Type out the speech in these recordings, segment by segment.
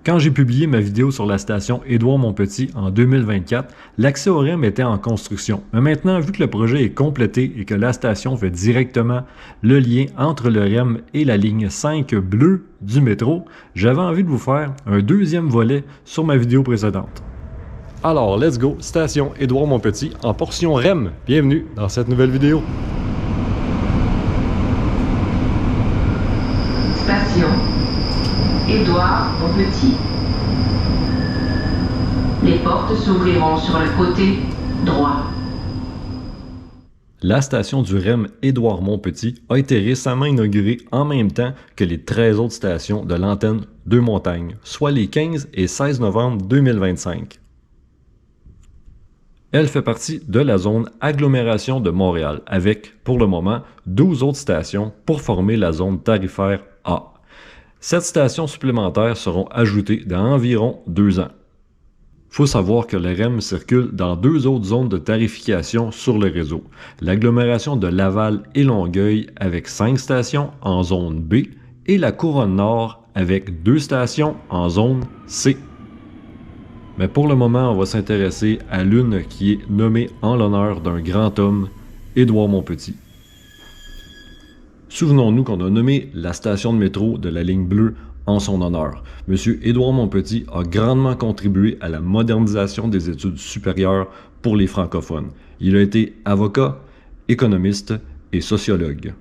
Quand j'ai publié ma vidéo sur la station Édouard-Montpetit en 2024, l'accès au REM était en construction. Mais maintenant, vu que le projet est complété et que la station fait directement le lien entre le REM et la ligne 5 bleue du métro, j'avais envie de vous faire un deuxième volet sur ma vidéo précédente. Alors, let's go, station Édouard-Montpetit en portion REM. Bienvenue dans cette nouvelle vidéo. Station Édouard-Montpetit. Les portes s'ouvriront sur le côté droit. La station du REM Édouard-Montpetit a été récemment inaugurée en même temps que les 13 autres stations de l'antenne Deux-Montagnes, soit les 15 et 16 novembre 2025. Elle fait partie de la zone agglomération de Montréal, avec, pour le moment, 12 autres stations pour former la zone tarifaire A. 7 stations supplémentaires seront ajoutées dans environ 2 ans. Faut savoir que le REM circule dans 2 autres zones de tarification sur le réseau. L'agglomération de Laval et Longueuil avec 5 stations en zone B et la Couronne Nord avec 2 stations en zone C. Mais pour le moment, on va s'intéresser à l'une qui est nommée en l'honneur d'un grand homme, Édouard-Montpetit. Souvenons-nous qu'on a nommé la station de métro de la ligne bleue en son honneur. Monsieur Édouard-Montpetit a grandement contribué à la modernisation des études supérieures pour les francophones. Il a été avocat, économiste et sociologue.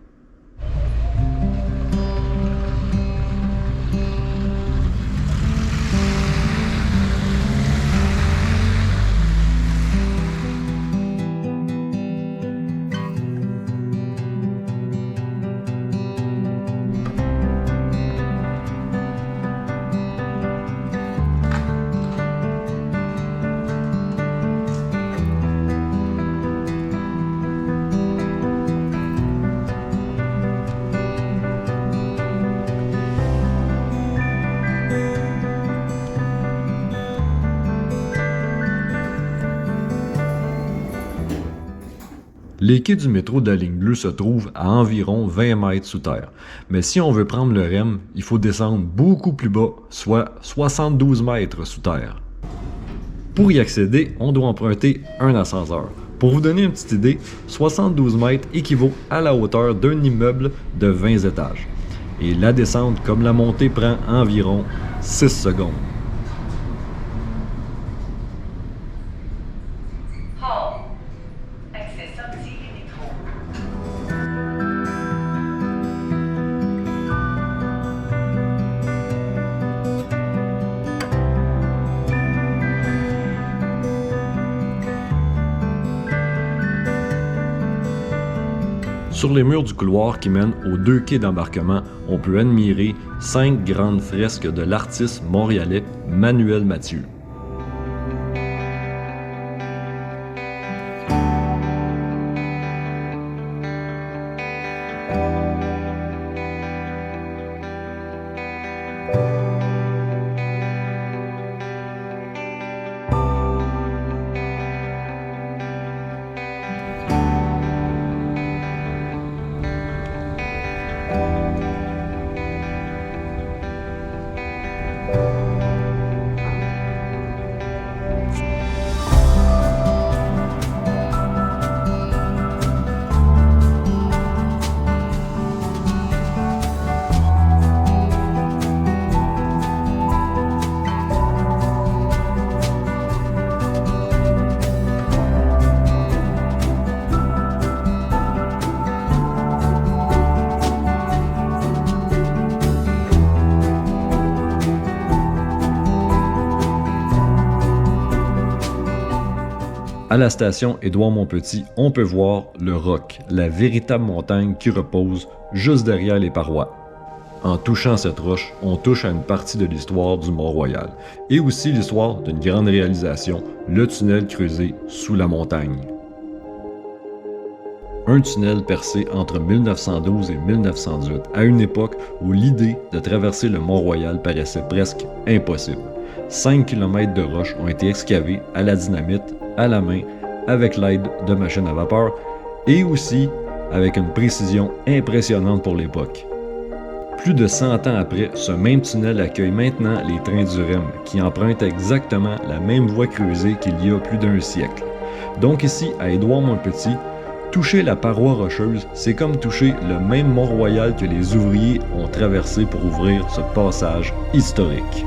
Les quais du métro de la ligne bleue se trouvent à environ 20 mètres sous terre. Mais si on veut prendre le REM, il faut descendre beaucoup plus bas, soit 72 mètres sous terre. Pour y accéder, on doit emprunter un ascenseur. Pour vous donner une petite idée, 72 mètres équivaut à la hauteur d'un immeuble de 20 étages. Et la descente comme la montée prend environ 6 secondes. Sur les murs du couloir qui mènent aux 2 quais d'embarquement, on peut admirer 5 grandes fresques de l'artiste montréalais Manuel Mathieu. À la station Édouard-Montpetit, on peut voir le Roc, la véritable montagne qui repose juste derrière les parois. En touchant cette roche, on touche à une partie de l'histoire du Mont-Royal, et aussi l'histoire d'une grande réalisation, le tunnel creusé sous la montagne. Un tunnel percé entre 1912 et 1918, à une époque où l'idée de traverser le Mont-Royal paraissait presque impossible. 5 km de roches ont été excavés à la dynamite, à la main, avec l'aide de machines à vapeur, et aussi avec une précision impressionnante pour l'époque. Plus de 100 ans après, ce même tunnel accueille maintenant les trains du REM, qui empruntent exactement la même voie creusée qu'il y a plus d'un siècle. Donc ici, à Édouard-Montpetit, toucher la paroi rocheuse, c'est comme toucher le même Mont-Royal que les ouvriers ont traversé pour ouvrir ce passage historique.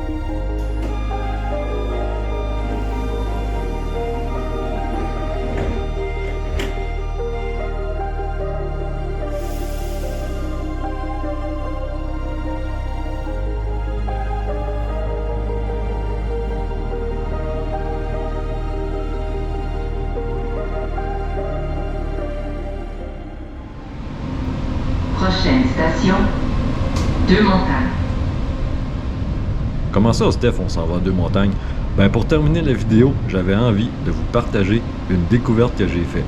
Prochaine station, Deux-Montagnes. Comment ça, Steph, on s'en va à Deux-Montagnes? Ben pour terminer la vidéo, j'avais envie de vous partager une découverte que j'ai faite.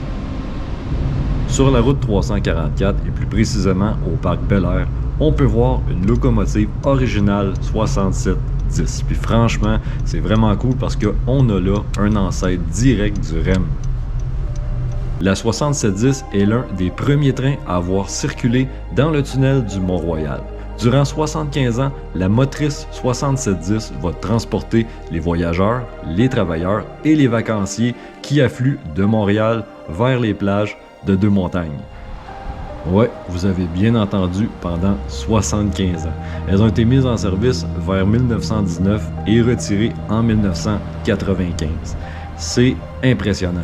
Sur la route 344, et plus précisément au parc Bel-Air, on peut voir une locomotive originale 6710. Puis franchement, c'est vraiment cool parce qu'on a là un ancêtre direct du REM. La 6710 est l'un des premiers trains à avoir circulé dans le tunnel du Mont-Royal. Durant 75 ans, la motrice 6710 va transporter les voyageurs, les travailleurs et les vacanciers qui affluent de Montréal vers les plages de Deux-Montagnes. Ouais, vous avez bien entendu, pendant 75 ans. Elles ont été mises en service vers 1919 et retirées en 1995. C'est impressionnant.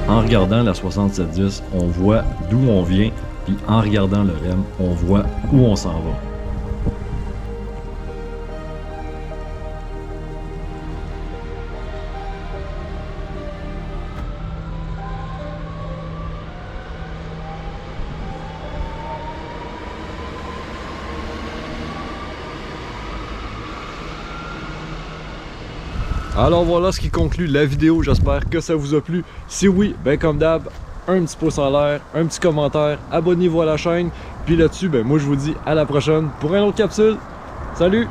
En regardant la 6710, on voit d'où on vient, puis en regardant le REM, on voit où on s'en va. Alors voilà ce qui conclut la vidéo, j'espère que ça vous a plu. Si oui, ben comme d'hab, un petit pouce en l'air, un petit commentaire, abonnez-vous à la chaîne. Puis là-dessus, ben moi je vous dis à la prochaine pour une autre capsule. Salut!